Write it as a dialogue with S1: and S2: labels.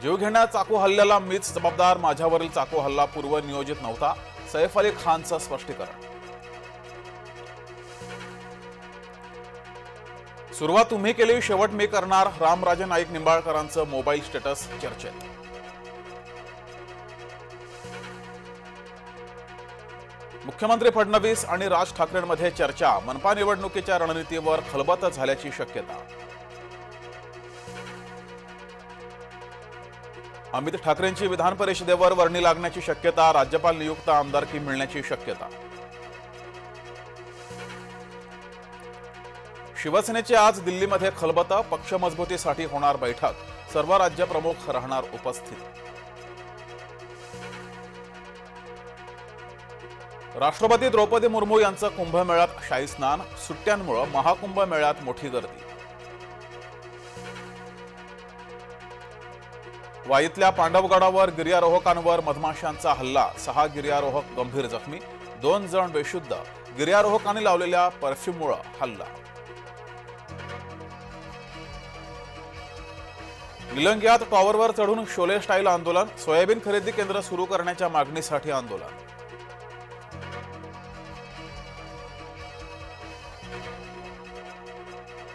S1: जीवघेण्या चाकू हल्ल्याला मीच जबाबदार, माझ्यावरील चाकू हल्ला पूर्वनियोजित नव्हता, सैफ अली खानचं स्पष्टीकरण. सुरुवात तुम्ही केली, शेवट मी करणार, रामराजे नाईक निंबाळकरांचं मोबाईल स्टेटस चर्चेत. मुख्यमंत्री फडणवीस आणि राज ठाकरेंमध्ये चर्चा, मनपा निवडणुकीच्या रणनीतीवर खलबत झाल्याची शक्यता. अमित ठाकरेंची विधान परिषदेवर वर्णी लागण्याची शक्यता, राज्यपाल नियुक्त आमदारकी मिळण्याची शक्यता. शिवसेनेची आज दिल्लीमध्ये खलबत, पक्ष मजबूतीसाठी होणार बैठक, सर्व राज्य प्रमुख राहणार उपस्थित. राष्ट्रपती द्रौपदी मुर्मू यांचं कुंभमेळ्यात शाही स्नान, सुट्ट्यांमुळे महाकुंभ मेळ्यात मोठी गर्दी. वाईतल्या पांडवगडावर गिर्यारोहकांवर मधमाशांचा हल्ला, 6 गिर्यारोहक गंभीर जखमी, 2 जण बेशुद्ध, गिर्यारोहकांनी लावलेल्या परफ्यूममुळे हल्ला. निलंग्यात टॉवरवर चढून शोले स्टाईल आंदोलन, सोयाबीन खरेदी केंद्र सुरू करण्याच्या मागणीसाठी आंदोलन.